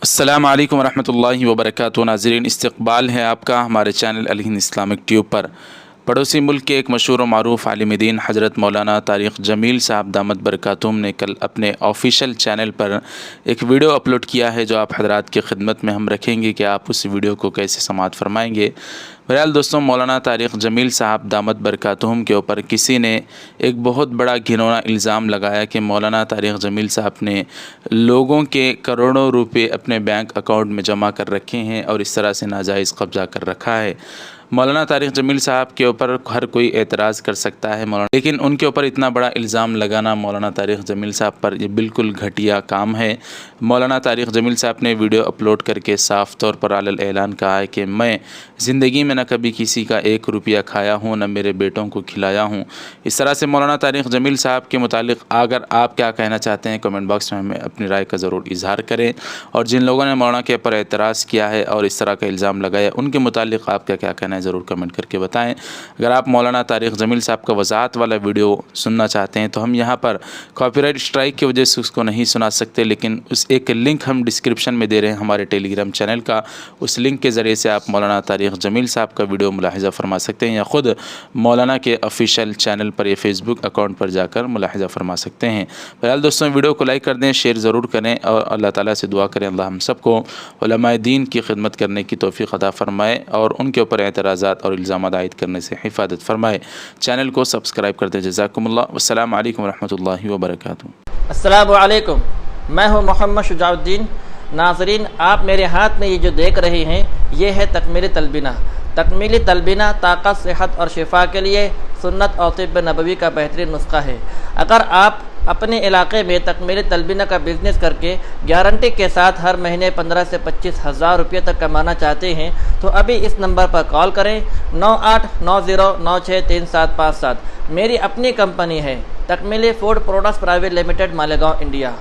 السلام علیکم ورحمۃ اللہ وبرکاتہ۔ ناظرین، استقبال ہے آپ کا ہمارے چینل الہند اسلامک ٹیوب پر۔ پڑوسی ملک کے ایک مشہور و معروف عالم دین حضرت مولانا طارق جمیل صاحب دامت برکاتہم نے کل اپنے آفیشیل چینل پر ایک ویڈیو اپلوڈ کیا ہے، جو آپ حضرات کی خدمت میں ہم رکھیں گے کہ آپ اس ویڈیو کو کیسے سماعت فرمائیں گے۔ بہرحال دوستوں، مولانا طارق جمیل صاحب دامت برکاتہم کے اوپر کسی نے ایک بہت بڑا گھنونا الزام لگایا کہ مولانا طارق جمیل صاحب نے لوگوں کے کروڑوں روپے اپنے بینک اکاؤنٹ میں جمع کر رکھے ہیں اور اس طرح سے ناجائز قبضہ کر رکھا ہے۔ مولانا طارق جمیل صاحب کے اوپر ہر کوئی اعتراض کر سکتا ہے لیکن ان کے اوپر اتنا بڑا الزام لگانا مولانا طارق جمیل صاحب پر یہ بالکل گھٹیا کام ہے۔ مولانا طارق جمیل صاحب نے ویڈیو اپلوڈ کر کے صاف طور پر علی الاعلان کہا ہے کہ میں زندگی میں نہ کبھی کسی کا 1 روپیہ کھایا ہوں، نہ میرے بیٹوں کو کھلایا ہوں۔ اس طرح سے مولانا طارق جمیل صاحب کے متعلق اگر آپ کیا کہنا چاہتے ہیں، کمنٹ باکس میں ہمیں اپنی رائے کا ضرور اظہار کریں، اور جن لوگوں نے مولانا کے اوپر اعتراض کیا ہے اور اس طرح کا الزام لگایا ان کے متعلق آپ کا کیا کہنا ہے ضرور کمنٹ کر کے بتائیں۔ اگر آپ مولانا طارق جمیل صاحب کا وضاحت والا ویڈیو سننا چاہتے ہیں تو ہم یہاں پر کاپی رائٹ اسٹرائک کی وجہ سے اس کو نہیں سنا سکتے، لیکن اس ایک لنک ہم ڈسکرپشن میں دے رہے ہیں ہمارے ٹیلی گرام چینل کا، اس لنک کے ذریعے سے آپ مولانا طارق جمیل صاحب کا ویڈیو ملاحظہ فرما سکتے ہیں، یا خود مولانا کے آفیشیل چینل پر یا فیس بک اکاؤنٹ پر جا کر ملاحظہ فرما سکتے ہیں۔ بہرحال دوستوں، ویڈیو کو لائک کر دیں، شیئر ضرور کریں، اور اللہ تعالیٰ سے دعا کریں اللہ ہم سب کو علماء دین کی خدمت کرنے کی توفیق عطا فرمائے اور ان کے اوپر اعتراضات اور الزامات عائد کرنے سے حفاظت فرمائے۔ چینل کو سبسکرائب کر دیں۔ جزاکم اللہ، والسلام علیکم ورحمۃ اللہ وبرکاتہ۔ السلام علیکم، میں ہوں محمد شجاع الدین۔ ناظرین، آپ میرے ہاتھ میں یہ جو دیکھ رہے ہیں یہ ہے تکمیلی تلبینہ۔ تکمیلی تلبینہ طاقت، صحت اور شفا کے لیے سنت اور طب نبوی کا بہترین نسخہ ہے۔ اگر آپ اپنے علاقے میں تکمیلی تلبینہ کا بزنس کر کے گارنٹی کے ساتھ ہر مہینے 15 سے 25 ہزار روپے تک کمانا چاہتے ہیں تو ابھی اس نمبر پر کال کریں، 9890963757۔ میری اپنی کمپنی ہے Takmili Food Products Private Limited, Malegaon, India.